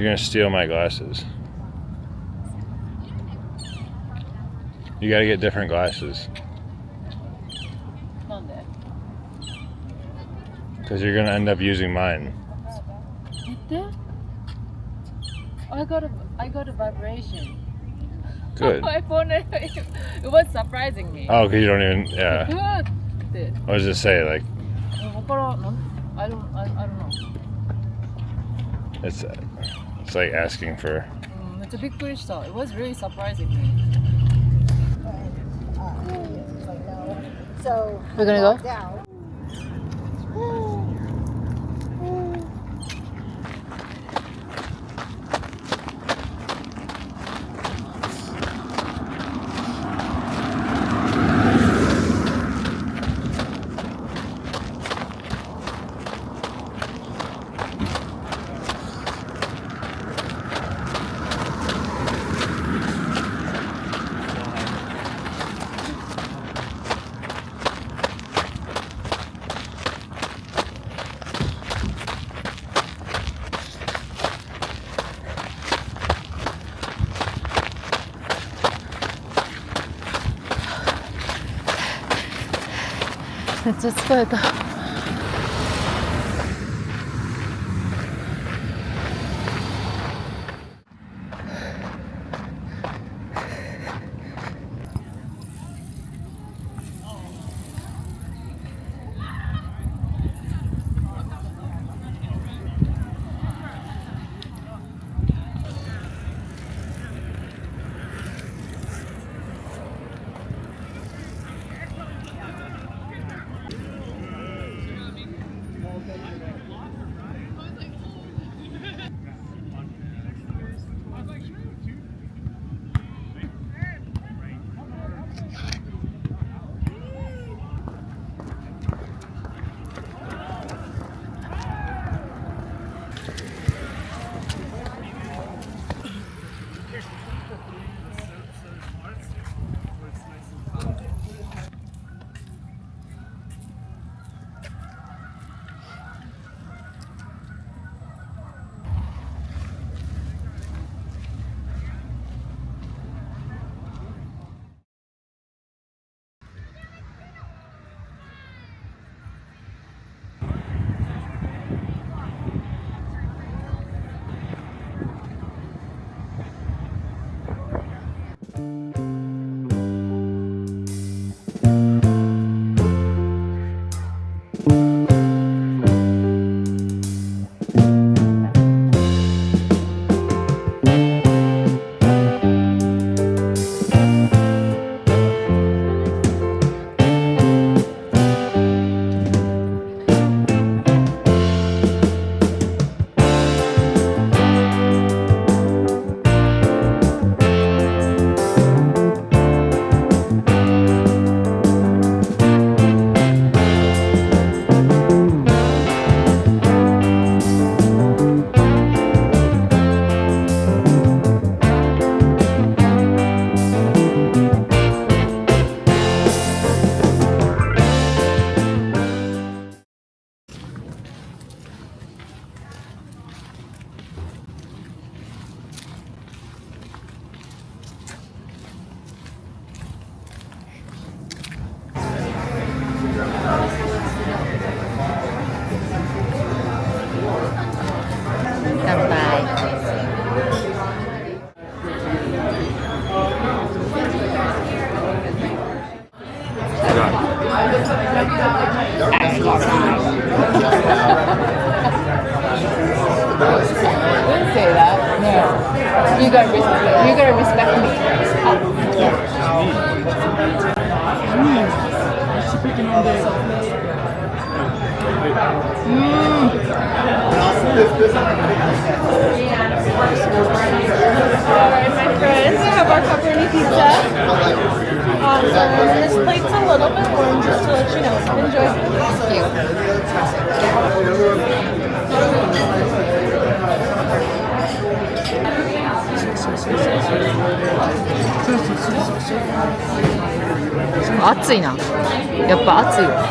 You're gonna steal my glasses. You gotta get different glasses. なんで Because you're gonna end up using mine. 言って I got a vibration. Good. My phone, it was surprising me. Oh, because you don't even, yeah. うわーって What does it say? Like, わからん。I don't know. it's like asking for. めっちゃびっくりした。It was really surprising me. So We're gonna go? down.めっちゃ疲れた。Don't say that. No. You gotta respect me. Alright, my friends, I have our pepperoni pizza. This plate's a little bit warm, just to let you know. Enjoy. Thank you. 暑いな。やっぱ暑いわ。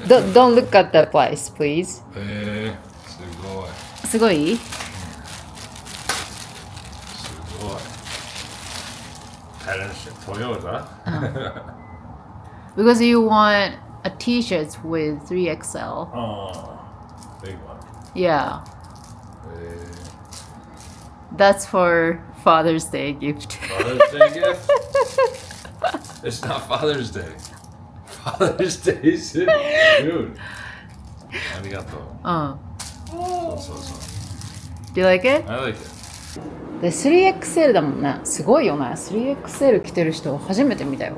Don't look at the price, please. すごい。すごいトヨタ Because you want a t-shirt with 3XL. Big one. Yeah. That's for Father's Day gift. Father's Day gift? It's not Father's Day. Father's Day is June. ありがとう。そう。Do you like it? I like it. で 3XL だもんね。すごいよね。3XL 着てる人初めて見たよ。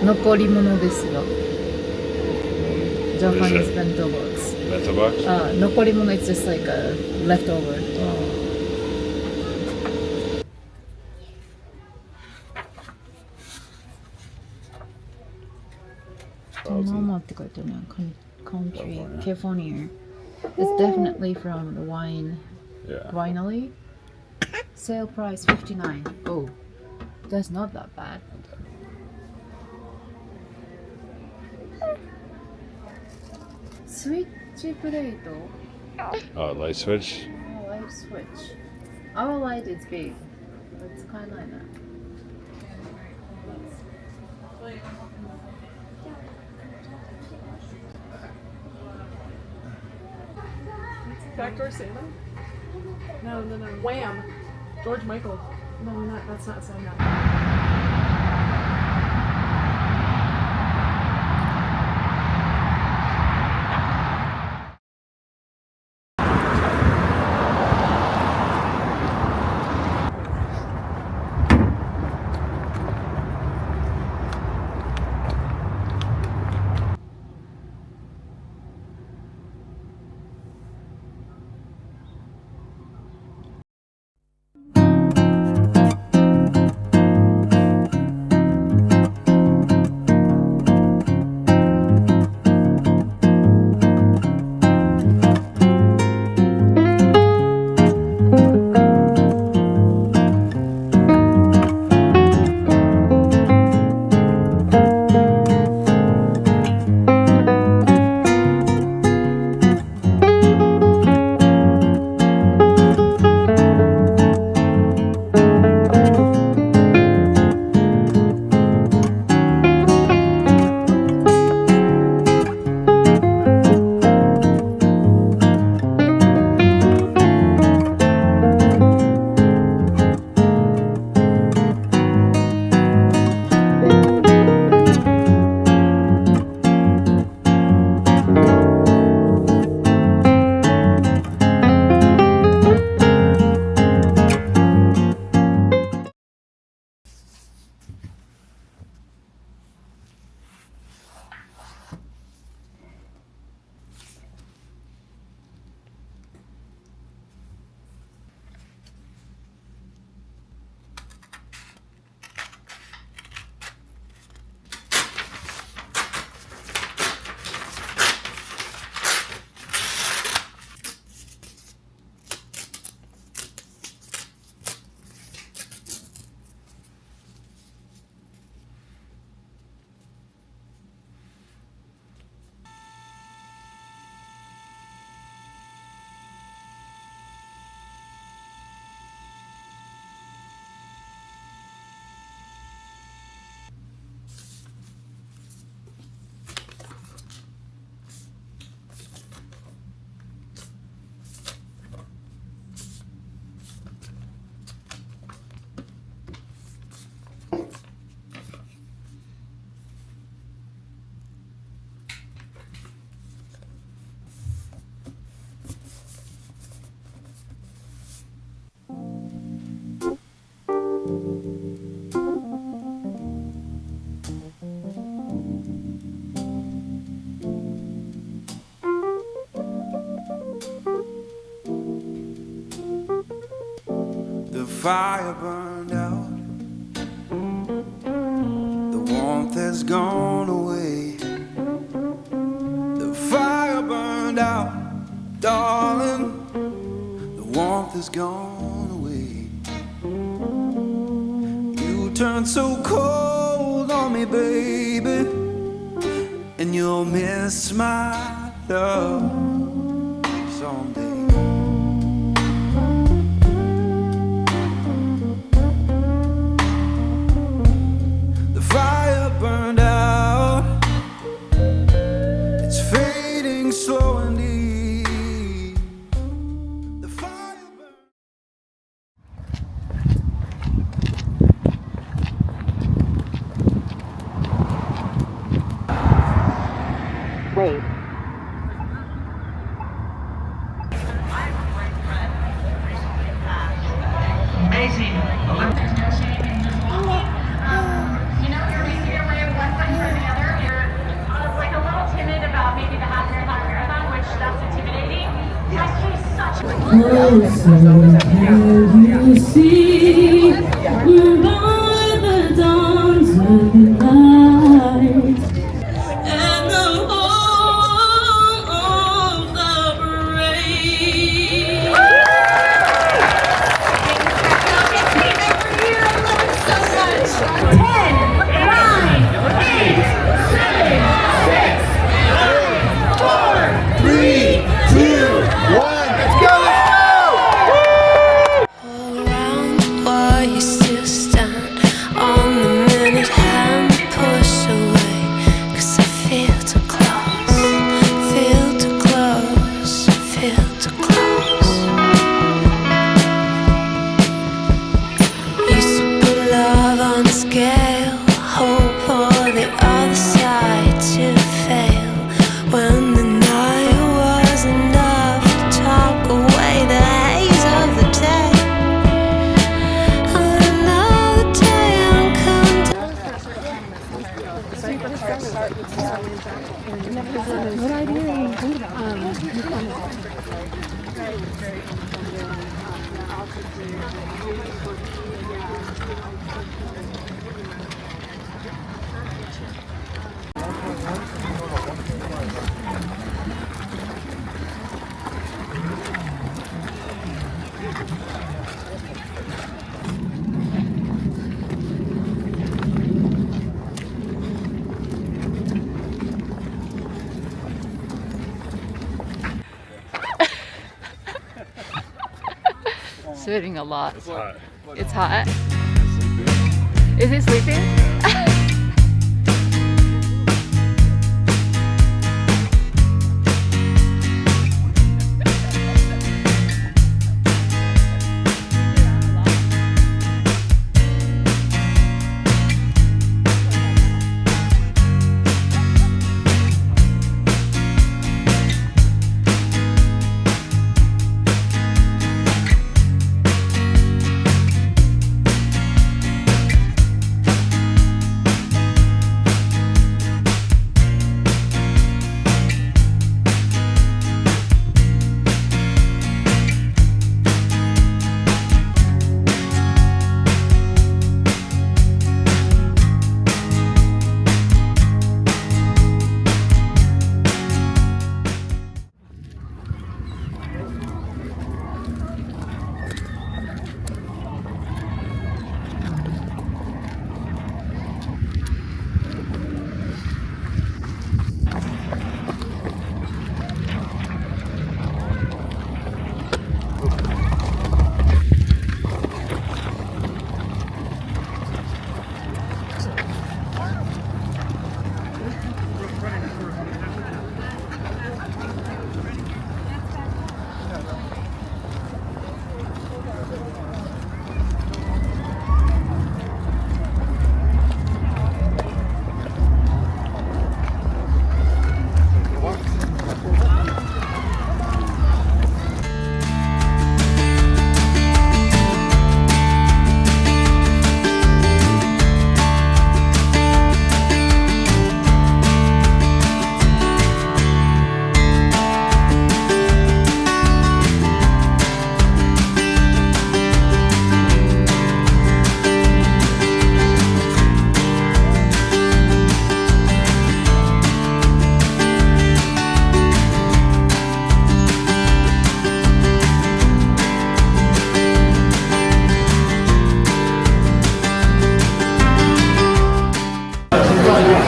残り物ですよ。Japanese bento box. Bento box? 残り物 it's just like a leftover. ママって書いてるね。Country, California. It's definitely from the wine winery. Sale price $59. Oh, that's not that bad. Switch plate. Light switch? Light switch. Our light is big. It's kind of like that. Backdoor Santa? No. Wham! George Michael. No, that's not Santa. fire burned out. The warmth has gone away. The fire burned out, darling. The warmth has gone away. You turned so cold on me, baby, and you'll miss my love someday. The fire burned out. It's fading slow and deep. The fire burned. Wait. Can you see we're by the dawns of the night and the home of the parade? Sweating a lot. It's hot. It's hot. Is he sleeping?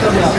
Yeah.